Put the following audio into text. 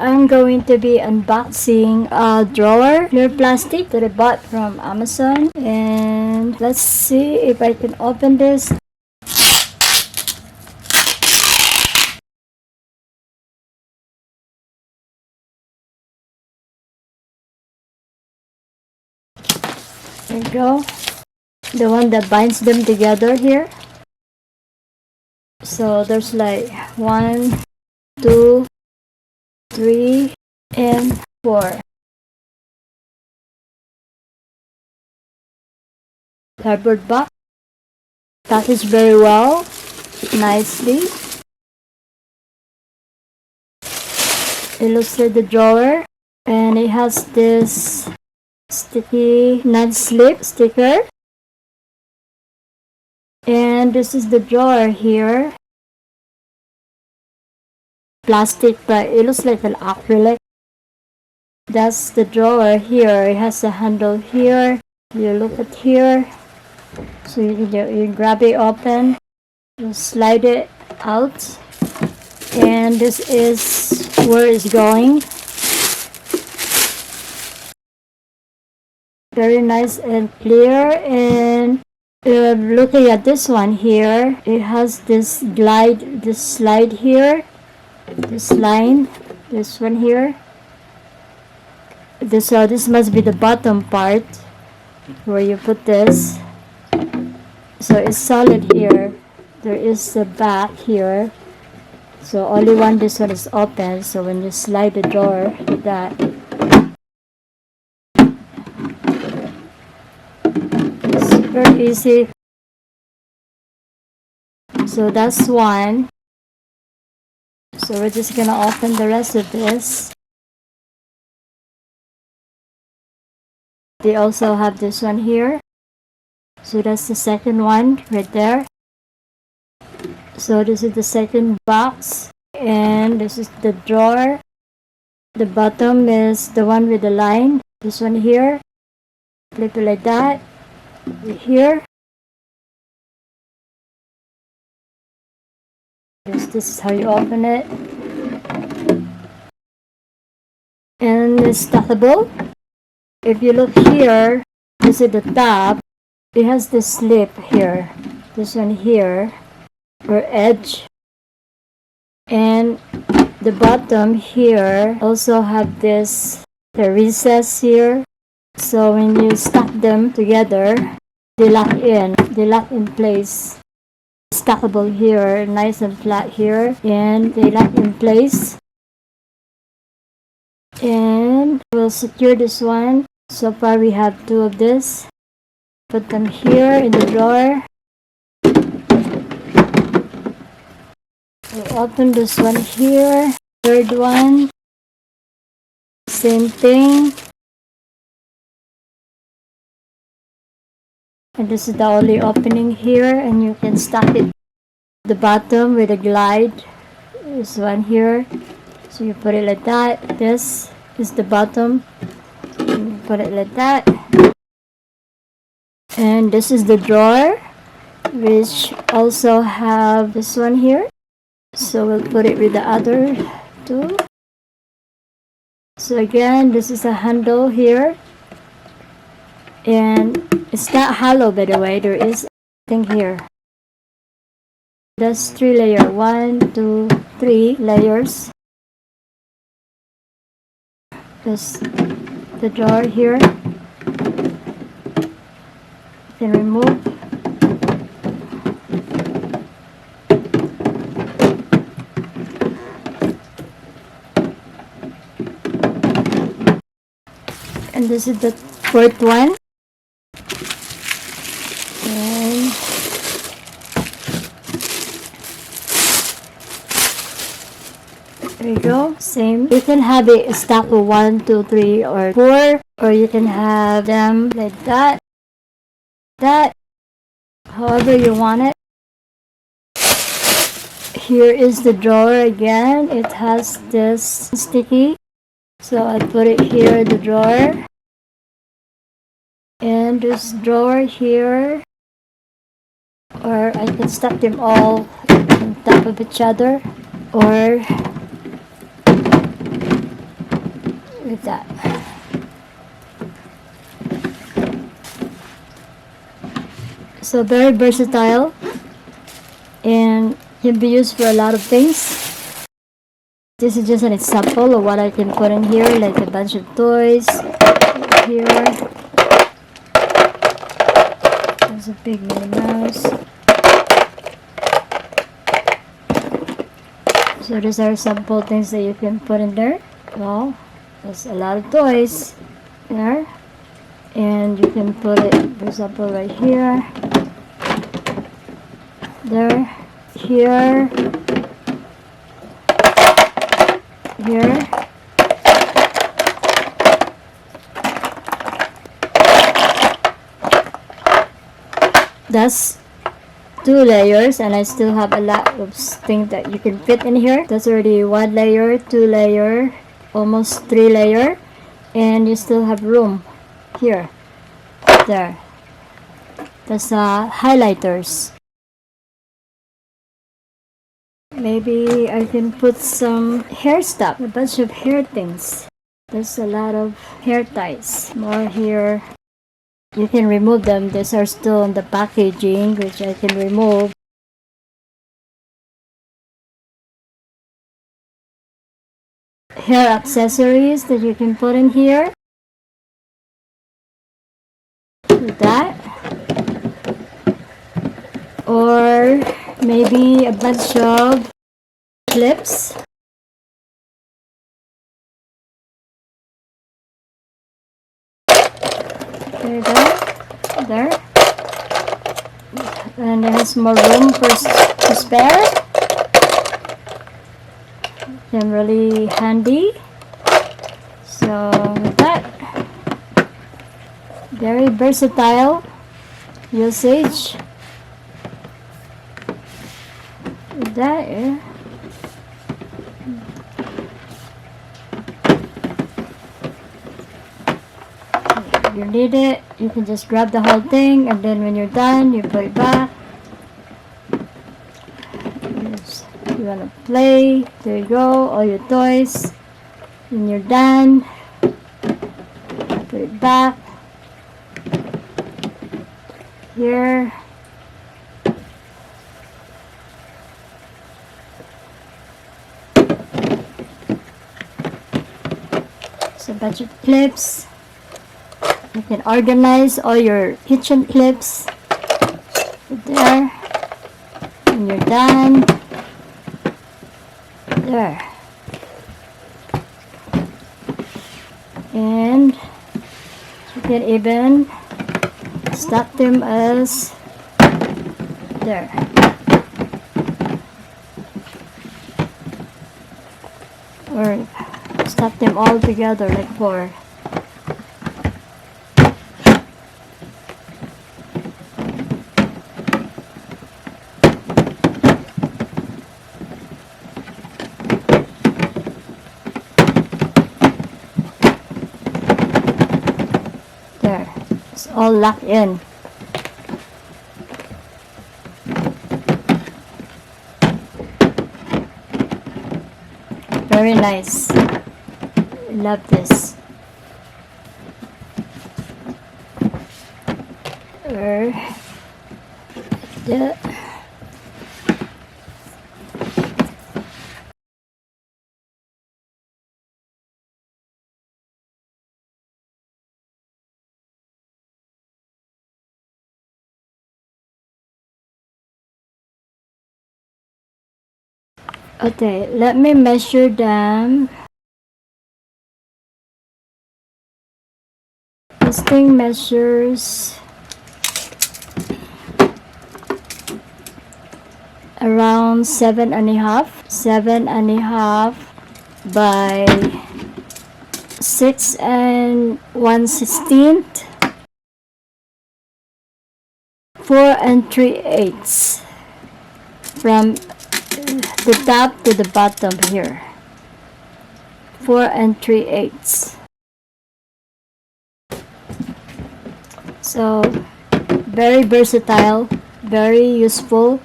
I'm going to be unboxing a drawer, clear plastic that I bought from Amazon, and let's see if I can open this. There you go. The one that binds them together here. So there's like 1, 2, 3, and 4. Cardboard box. Packaged very well, nicely. It looks like the drawer, and it has this sticky non-slip sticker. And this is the drawer here. Plastic, but it looks like an acrylic. That's the drawer here. It has a handle here. You look at here. So you grab it open. You slide it out. And this is where it's going. Very nice and clear. And looking at this one here, it has this slide here, this line, this one here. This must be the bottom part where you put this. So it's solid here. There is the back here. So only this one is open. So when you slide the drawer like that, it's very easy. So that's one. So we're just gonna open the rest of this. They also have this one here. So that's the second one right there. So this is the second box, and this is the drawer. The bottom is the one with the line. This one here. Flip it like that. Here. This is how you open it. And it's stackable. If you look here, this is the top. It has this slip here. This one here, or edge. And the bottom here also have this, the recess here. So when you stack them together, they lock in place. Stackable here, nice and flat here, and they lock in place. And we'll secure this one. So far we have 2 of this. Put them here in the drawer. We'll open this one here. Third one. Same thing. And this is the only opening here, and you can stack it the bottom with a glide. This one here. So you put it like that. This is the bottom. You put it like that. And this is the drawer, which also have this one here. So we'll put it with the other 2. So again, this is a handle here. And it's not hollow, by the way. There is thing here. That's 3 layers. 1, 2, 3 layers. There's the drawer here. You can remove. And this is the 4th one. And there you go. Same. You can have a stack of 1, 2, 3, or 4, or you can have them like that. However you want it. Here is the drawer again. It has this sticky. So I put it here in the drawer. And this drawer here. Or I can stack them all on top of each other. Or with that. So very versatile and can be used for a lot of things. This is just an example of what I can put in here, like a bunch of toys here. There's a big Minnie Mouse. So these are sample things that you can put in there. Well, there's a lot of toys there. And you can put it, for example, right here, there, here, here. That's 2 layers, and I still have a lot of things that you can fit in here. That's already 1 layer, 2 layer, almost 3 layer, and you still have room here. There. That's highlighters. Maybe I can put some hair stuff, a bunch of hair things. There's a lot of hair ties. More here. You can remove them. These are still in the packaging, which I can remove. Hair accessories that you can put in here. Like that. Or maybe a bunch of clips. There you go. There. And it has more room to spare. And really handy. So with that, very versatile usage. With that, yeah. If you need it, you can just grab the whole thing, and then when you're done, you put it back. You want to play, there you go, all your toys. When you're done, put it back here. So a bunch of clips. You can organize all your kitchen clips there. When you're done, there. And you can even stack them as there. Or stack them all together like 4. All locked in. Very nice. Love this. Yeah. Okay, let me measure them. This thing measures around 7.5. 7.5 by 6 1/16. 4 3/8 from the top to the bottom here. 4 3/8. So very versatile, very useful.